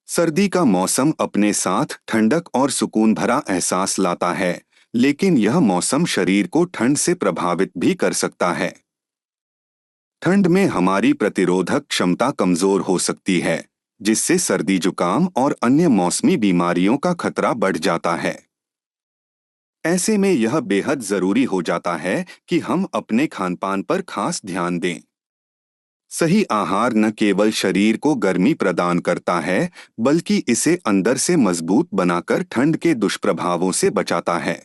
सर्दी का मौसम अपने साथ ठंडक और सुकून भरा एहसास लाता है, लेकिन यह मौसम शरीर को ठंड से प्रभावित भी कर सकता है। ठंड में हमारी प्रतिरोधक क्षमता कमजोर हो सकती है, जिससे सर्दी जुकाम और अन्य मौसमी बीमारियों का खतरा बढ़ जाता है। ऐसे में यह बेहद जरूरी हो जाता है कि हम अपने खानपान पर खास ध्यान दें। सही आहार न केवल शरीर को गर्मी प्रदान करता है, बल्कि इसे अंदर से मजबूत बनाकर ठंड के दुष्प्रभावों से बचाता है।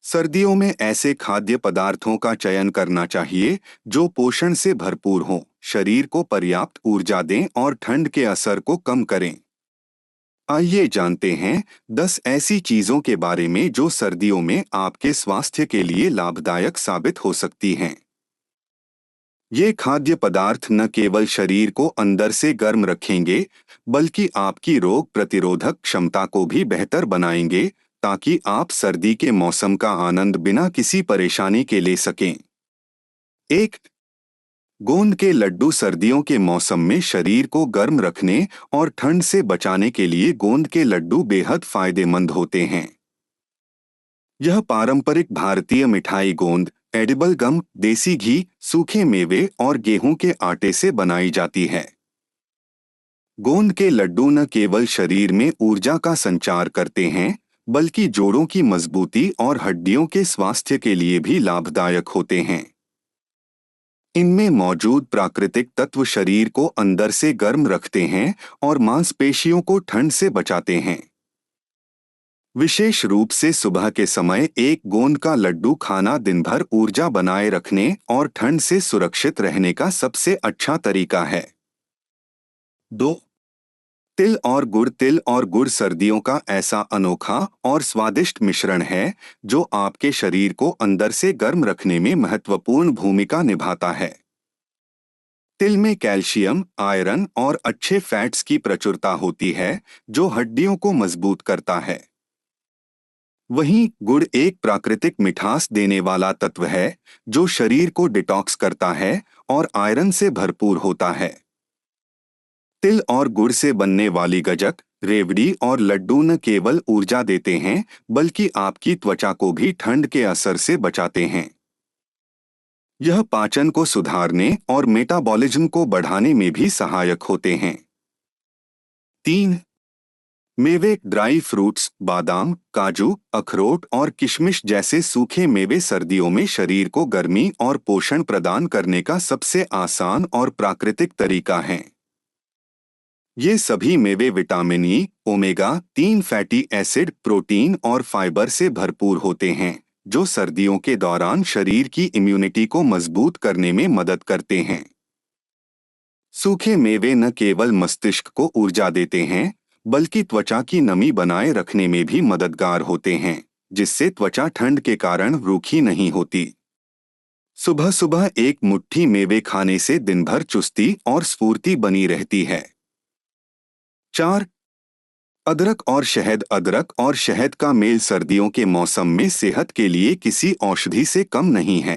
सर्दियों में ऐसे खाद्य पदार्थों का चयन करना चाहिए जो पोषण से भरपूर हों, शरीर को पर्याप्त ऊर्जा दें और ठंड के असर को कम करें। आइए जानते हैं 10 ऐसी चीजों के बारे में जो सर्दियों में आपके स्वास्थ्य के लिए लाभदायक साबित हो सकती हैं। ये खाद्य पदार्थ न केवल शरीर को अंदर से गर्म रखेंगे, बल्कि आपकी रोग प्रतिरोधक क्षमता को भी बेहतर बनाएंगे, ताकि आप सर्दी के मौसम का आनंद बिना किसी परेशानी के ले सकें। एक, गोंद के लड्डू सर्दियों के मौसम में शरीर को गर्म रखने और ठंड से बचाने के लिए गोंद के लड्डू बेहद फायदेमंद होते हैं। यह पारंपरिक भारतीय मिठाई गोंद, एडिबल गम, देसी घी, सूखे मेवे और गेहूं के आटे से बनाई जाती है। गोंद के लड्डू न केवल शरीर में ऊर्जा का संचार करते हैं, बल्कि जोड़ों की मजबूती और हड्डियों के स्वास्थ्य के लिए भी लाभदायक होते हैं। इनमें मौजूद प्राकृतिक तत्व शरीर को अंदर से गर्म रखते हैं और मांसपेशियों को ठंड से बचाते हैं। विशेष रूप से सुबह के समय एक गोंद का लड्डू खाना दिन भर ऊर्जा बनाए रखने और ठंड से सुरक्षित रहने का सबसे अच्छा तरीका है। 2, तिल और गुड़ सर्दियों का ऐसा अनोखा और स्वादिष्ट मिश्रण है जो आपके शरीर को अंदर से गर्म रखने में महत्वपूर्ण भूमिका निभाता है। तिल में कैल्शियम, आयरन और अच्छे फैट्स की प्रचुरता होती है, जो हड्डियों को मजबूत करता है। वहीं गुड़ एक प्राकृतिक मिठास देने वाला तत्व है, जो शरीर को डिटॉक्स करता है और आयरन से भरपूर होता है। तिल और गुड़ से बनने वाली गजक, रेवड़ी और लड्डू न केवल ऊर्जा देते हैं, बल्कि आपकी त्वचा को भी ठंड के असर से बचाते हैं। यह पाचन को सुधारने और मेटाबॉलिज्म को बढ़ाने में भी सहायक होते हैं। 3, मेवे, ड्राई फ्रूट्स, बादाम, काजू, अखरोट और किशमिश जैसे सूखे मेवे सर्दियों में शरीर को गर्मी और पोषण प्रदान करने का सबसे आसान और प्राकृतिक तरीका है। ये सभी मेवे vitamin E, omega 3 fatty acid, protein और फाइबर से भरपूर होते हैं, जो सर्दियों के दौरान शरीर की इम्यूनिटी को मजबूत करने में मदद करते हैं। सूखे मेवे न केवल मस्तिष्क को ऊर्जा देते हैं, बल्कि त्वचा की नमी बनाए रखने में भी मददगार होते हैं, जिससे त्वचा ठंड के कारण रूखी नहीं होती। सुबह सुबह एक मुट्ठी मेवे खाने से दिन भर चुस्ती और स्फूर्ति बनी रहती है। 4, अदरक और शहद का मेल सर्दियों के मौसम में सेहत के लिए किसी औषधि से कम नहीं है।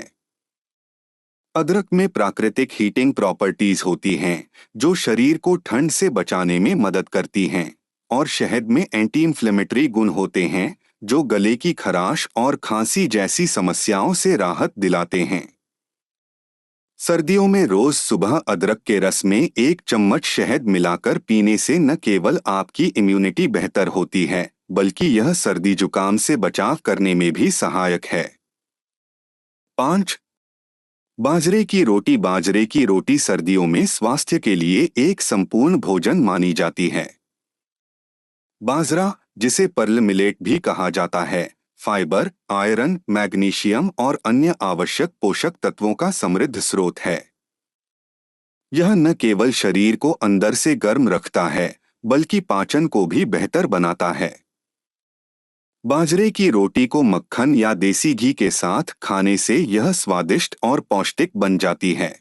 अदरक में प्राकृतिक हीटिंग प्रॉपर्टीज होती हैं, जो शरीर को ठंड से बचाने में मदद करती हैं, और शहद में एंटी इन्फ्लेमेटरी गुण होते हैं, जो गले की खराश और खांसी जैसी समस्याओं से राहत दिलाते हैं। सर्दियों में रोज सुबह अदरक के रस में 1 चम्मच शहद मिलाकर पीने से न केवल आपकी इम्यूनिटी बेहतर होती है, बल्कि यह सर्दी जुकाम से बचाव करने में भी सहायक है। 5, बाजरे की रोटी सर्दियों में स्वास्थ्य के लिए एक संपूर्ण भोजन मानी जाती है। बाजरा, जिसे पर्ल मिलेट भी कहा जाता है, फाइबर, आयरन, मैग्नीशियम और अन्य आवश्यक पोषक तत्वों का समृद्ध स्रोत है। यह न केवल शरीर को अंदर से गर्म रखता है, बल्कि पाचन को भी बेहतर बनाता है। बाजरे की रोटी को मक्खन या देसी घी के साथ खाने से यह स्वादिष्ट और पौष्टिक बन जाती है।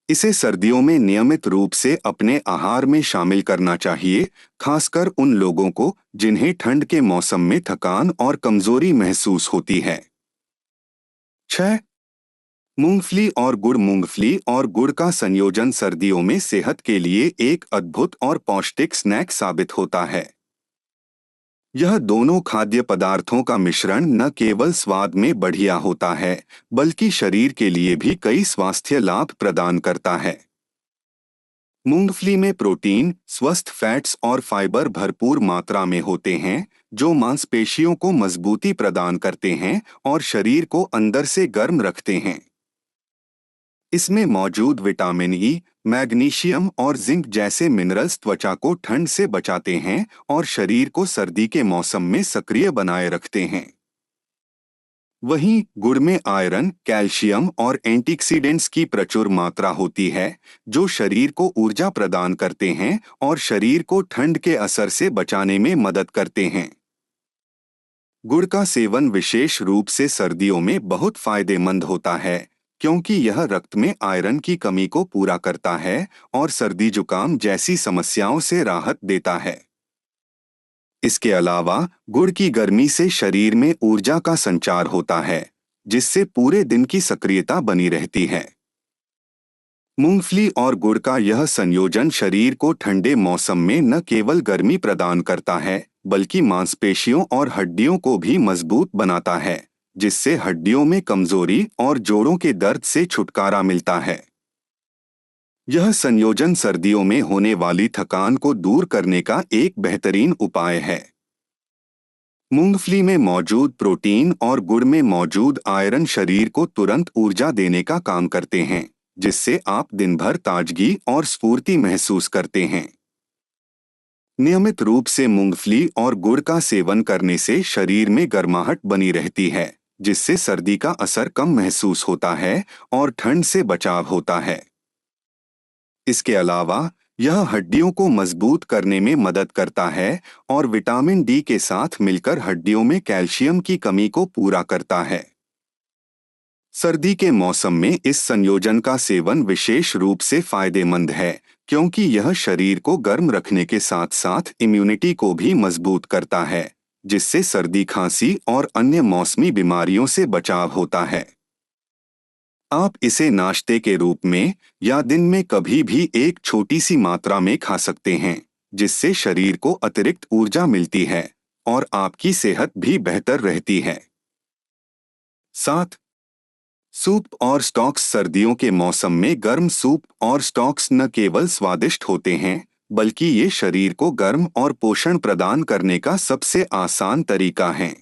इसे सर्दियों में नियमित रूप से अपने आहार में शामिल करना चाहिए, खासकर उन लोगों को जिन्हें ठंड के मौसम में थकान और कमजोरी महसूस होती है। 6, मूंगफली और गुड़ का संयोजन सर्दियों में सेहत के लिए एक अद्भुत और पौष्टिक स्नैक साबित होता है। यह दोनों खाद्य पदार्थों का मिश्रण न केवल स्वाद में बढ़िया होता है, बल्कि शरीर के लिए भी कई स्वास्थ्य लाभ प्रदान करता है। मूंगफली में प्रोटीन, स्वस्थ फैट्स और फाइबर भरपूर मात्रा में होते हैं, जो मांसपेशियों को मजबूती प्रदान करते हैं और शरीर को अंदर से गर्म रखते हैं। इसमें मौजूद विटामिन ई, मैग्नीशियम और जिंक जैसे मिनरल्स त्वचा को ठंड से बचाते हैं और शरीर को सर्दी के मौसम में सक्रिय बनाए रखते हैं। वहीं गुड़ में आयरन, कैल्शियम और एंटीऑक्सीडेंट्स की प्रचुर मात्रा होती है, जो शरीर को ऊर्जा प्रदान करते हैं और शरीर को ठंड के असर से बचाने में मदद करते हैं। गुड़ का सेवन विशेष रूप से सर्दियों में बहुत फायदेमंद होता है, क्योंकि यह रक्त में आयरन की कमी को पूरा करता है और सर्दी जुकाम जैसी समस्याओं से राहत देता है। इसके अलावा गुड़ की गर्मी से शरीर में ऊर्जा का संचार होता है, जिससे पूरे दिन की सक्रियता बनी रहती है। मूंगफली और गुड़ का यह संयोजन शरीर को ठंडे मौसम में न केवल गर्मी प्रदान करता है, बल्कि मांसपेशियों और हड्डियों को भी मजबूत बनाता है, जिससे हड्डियों में कमजोरी और जोड़ों के दर्द से छुटकारा मिलता है। यह संयोजन सर्दियों में होने वाली थकान को दूर करने का एक बेहतरीन उपाय है। मूंगफली में मौजूद प्रोटीन और गुड़ में मौजूद आयरन शरीर को तुरंत ऊर्जा देने का काम करते हैं, जिससे आप दिन भर ताजगी और स्फूर्ति महसूस करते हैं। नियमित रूप से मूंगफली और गुड़ का सेवन करने से शरीर में गर्माहट बनी रहती है, जिससे सर्दी का असर कम महसूस होता है और ठंड से बचाव होता है। इसके अलावा यह हड्डियों को मजबूत करने में मदद करता है और विटामिन डी के साथ मिलकर हड्डियों में कैल्शियम की कमी को पूरा करता है। सर्दी के मौसम में इस संयोजन का सेवन विशेष रूप से फायदेमंद है, क्योंकि यह शरीर को गर्म रखने के साथ साथ इम्यूनिटी को भी मजबूत करता है, जिससे सर्दी, खांसी और अन्य मौसमी बीमारियों से बचाव होता है। आप इसे नाश्ते के रूप में या दिन में कभी भी एक छोटी सी मात्रा में खा सकते हैं, जिससे शरीर को अतिरिक्त ऊर्जा मिलती है और आपकी सेहत भी बेहतर रहती है। 7. सूप और स्टॉक्स। सर्दियों के मौसम में गर्म सूप और स्टॉक्स न केवल स्वादिष्ट होते हैं, बल्कि ये शरीर को गर्म और पोषण प्रदान करने का सबसे आसान तरीका है।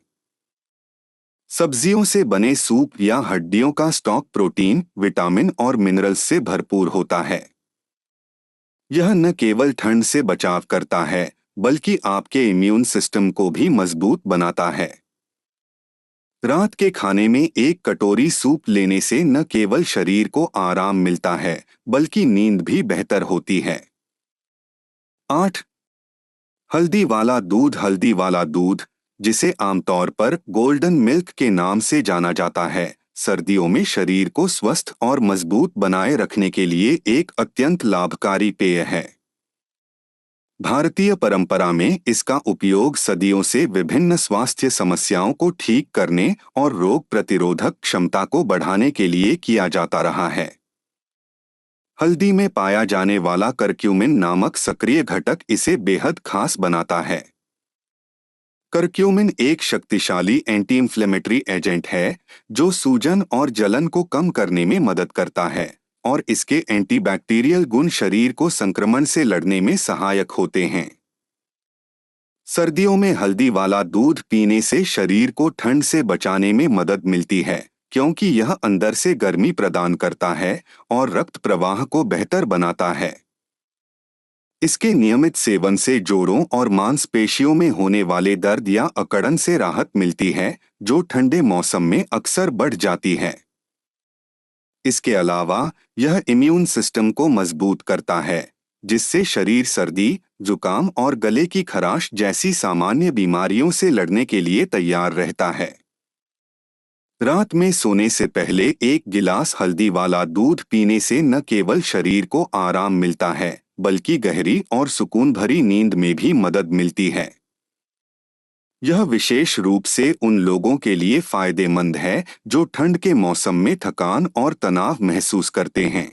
सब्जियों से बने सूप या हड्डियों का स्टॉक प्रोटीन, विटामिन और मिनरल्स से भरपूर होता है। यह न केवल ठंड से बचाव करता है, बल्कि आपके इम्यून सिस्टम को भी मजबूत बनाता है। रात के खाने में एक कटोरी सूप लेने से न केवल शरीर को आराम मिलता है, बल्कि नींद भी बेहतर होती है। 8. हल्दी वाला दूध, जिसे आमतौर पर गोल्डन मिल्क के नाम से जाना जाता है, सर्दियों में शरीर को स्वस्थ और मजबूत बनाए रखने के लिए एक अत्यंत लाभकारी पेय है। भारतीय परंपरा में इसका उपयोग सदियों से विभिन्न स्वास्थ्य समस्याओं को ठीक करने और रोग प्रतिरोधक क्षमता को बढ़ाने के लिए किया जाता रहा है। हल्दी में पाया जाने वाला करक्यूमिन नामक सक्रिय घटक इसे बेहद खास बनाता है। करक्यूमिन एक शक्तिशाली एंटी इंफ्लेमेटरी एजेंट है, जो सूजन और जलन को कम करने में मदद करता है और इसके एंटीबैक्टीरियल गुण शरीर को संक्रमण से लड़ने में सहायक होते हैं। सर्दियों में हल्दी वाला दूध पीने से शरीर को ठंड से बचाने में मदद मिलती है, क्योंकि यह अंदर से गर्मी प्रदान करता है और रक्त प्रवाह को बेहतर बनाता है। इसके नियमित सेवन से जोड़ों और मांसपेशियों में होने वाले दर्द या अकड़न से राहत मिलती है, जो ठंडे मौसम में अक्सर बढ़ जाती है। इसके अलावा यह इम्यून सिस्टम को मजबूत करता है, जिससे शरीर सर्दी, जुकाम और गले की खराश जैसी सामान्य बीमारियों से लड़ने के लिए तैयार रहता है। रात में सोने से पहले एक गिलास हल्दी वाला दूध पीने से न केवल शरीर को आराम मिलता है, बल्कि गहरी और सुकून भरी नींद में भी मदद मिलती है। यह विशेष रूप से उन लोगों के लिए फायदेमंद है जो ठंड के मौसम में थकान और तनाव महसूस करते हैं।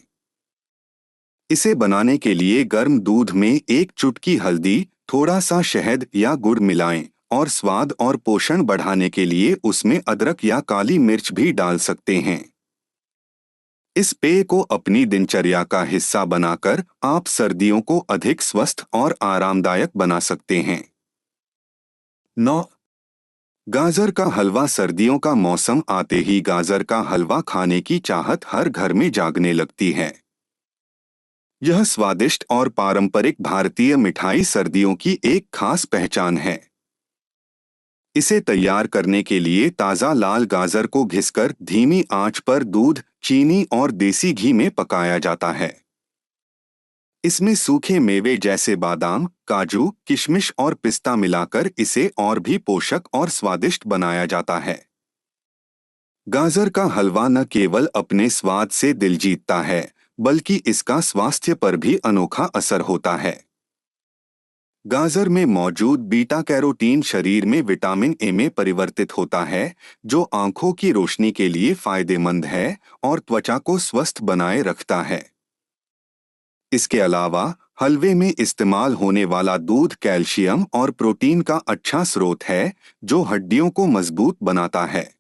इसे बनाने के लिए गर्म दूध में एक चुटकी हल्दी, थोड़ा सा शहद या गुड़ मिलाएं और स्वाद और पोषण बढ़ाने के लिए उसमें अदरक या काली मिर्च भी डाल सकते हैं। इस पेय को अपनी दिनचर्या का हिस्सा बनाकर आप सर्दियों को अधिक स्वस्थ और आरामदायक बना सकते हैं। 9. गाजर का हलवा। सर्दियों का मौसम आते ही गाजर का हलवा खाने की चाहत हर घर में जागने लगती है। यह स्वादिष्ट और पारंपरिक भारतीय मिठाई सर्दियों की एक खास पहचान है। इसे तैयार करने के लिए ताज़ा लाल गाजर को घिसकर धीमी आंच पर दूध, चीनी और देसी घी में पकाया जाता है। इसमें सूखे मेवे जैसे बादाम, काजू, किशमिश और पिस्ता मिलाकर इसे और भी पोषक और स्वादिष्ट बनाया जाता है। गाजर का हलवा न केवल अपने स्वाद से दिल जीतता है, बल्कि इसका स्वास्थ्य पर भी अनोखा असर होता है। गाजर में मौजूद बीटा कैरोटीन शरीर में विटामिन ए में परिवर्तित होता है, जो आंखों की रोशनी के लिए फायदेमंद है और त्वचा को स्वस्थ बनाए रखता है। इसके अलावा हलवे में इस्तेमाल होने वाला दूध कैल्शियम और प्रोटीन का अच्छा स्रोत है, जो हड्डियों को मजबूत बनाता है।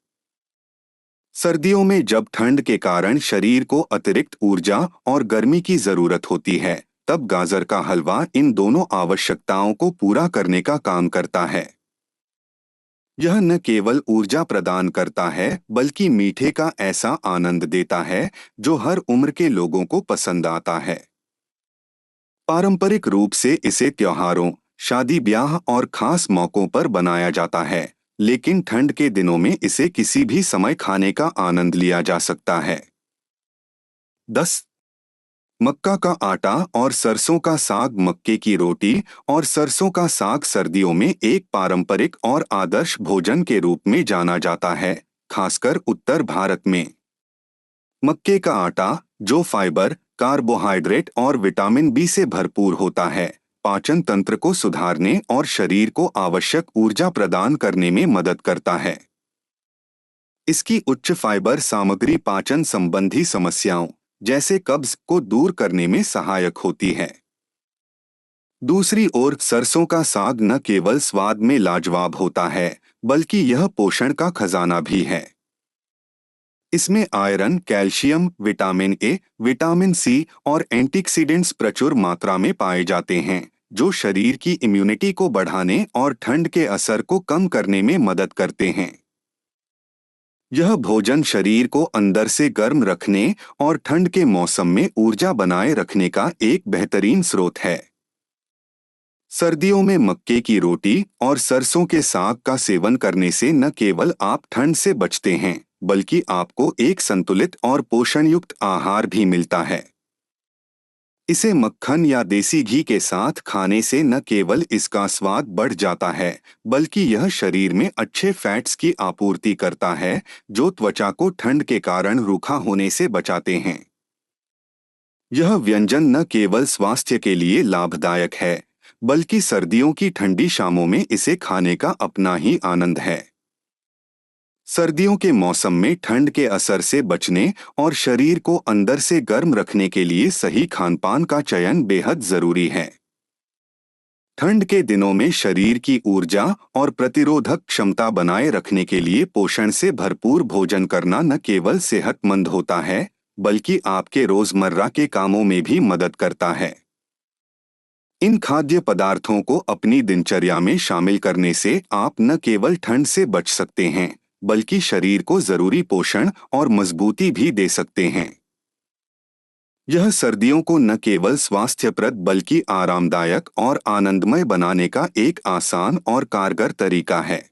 सर्दियों में जब ठंड के कारण शरीर को अतिरिक्त ऊर्जा और गर्मी की जरूरत होती है, तब गाजर का हलवा इन दोनों आवश्यकताओं को पूरा करने का काम करता है। यह न केवल ऊर्जा प्रदान करता है, बल्कि मीठे का ऐसा आनंद देता है जो हर उम्र के लोगों को पसंद आता है। पारंपरिक रूप से इसे त्योहारों, शादी ब्याह और खास मौकों पर बनाया जाता है, लेकिन ठंड के दिनों में इसे किसी भी समय खाने का आनंद लिया जा सकता है। 10. मक्का का आटा और सरसों का साग। मक्के की रोटी और सरसों का साग सर्दियों में एक पारंपरिक और आदर्श भोजन के रूप में जाना जाता है, खासकर उत्तर भारत में। मक्के का आटा, जो फाइबर, कार्बोहाइड्रेट और विटामिन बी से भरपूर होता है, पाचन तंत्र को सुधारने और शरीर को आवश्यक ऊर्जा प्रदान करने में मदद करता है। इसकी उच्च फाइबर सामग्री पाचन संबंधी समस्याओं जैसे कब्ज को दूर करने में सहायक होती है। दूसरी ओर सरसों का साग न केवल स्वाद में लाजवाब होता है, बल्कि यह पोषण का खजाना भी है। इसमें iron, calcium, vitamin A, vitamin C और एंटीऑक्सीडेंट्स प्रचुर मात्रा में पाए जाते हैं, जो शरीर की इम्यूनिटी को बढ़ाने और ठंड के असर को कम करने में मदद करते हैं। यह भोजन शरीर को अंदर से गर्म रखने और ठंड के मौसम में ऊर्जा बनाए रखने का एक बेहतरीन स्रोत है। सर्दियों में मक्के की रोटी और सरसों के साग का सेवन करने से न केवल आप ठंड से बचते हैं, बल्कि आपको एक संतुलित और पोषणयुक्त आहार भी मिलता है। इसे मक्खन या देसी घी के साथ खाने से न केवल इसका स्वाद बढ़ जाता है, बल्कि यह शरीर में अच्छे फैट्स की आपूर्ति करता है, जो त्वचा को ठंड के कारण रूखा होने से बचाते हैं। यह व्यंजन न केवल स्वास्थ्य के लिए लाभदायक है, बल्कि सर्दियों की ठंडी शामों में इसे खाने का अपना ही आनंद है। सर्दियों के मौसम में ठंड के असर से बचने और शरीर को अंदर से गर्म रखने के लिए सही खानपान का चयन बेहद जरूरी है। ठंड के दिनों में शरीर की ऊर्जा और प्रतिरोधक क्षमता बनाए रखने के लिए पोषण से भरपूर भोजन करना न केवल सेहतमंद होता है, बल्कि आपके रोजमर्रा के कामों में भी मदद करता है। इन खाद्य पदार्थों को अपनी दिनचर्या में शामिल करने से आप न केवल ठंड से बच सकते हैं, बल्कि शरीर को जरूरी पोषण और मजबूती भी दे सकते हैं। यह सर्दियों को न केवल स्वास्थ्यप्रद बल्कि आरामदायक और आनंदमय बनाने का एक आसान और कारगर तरीका है।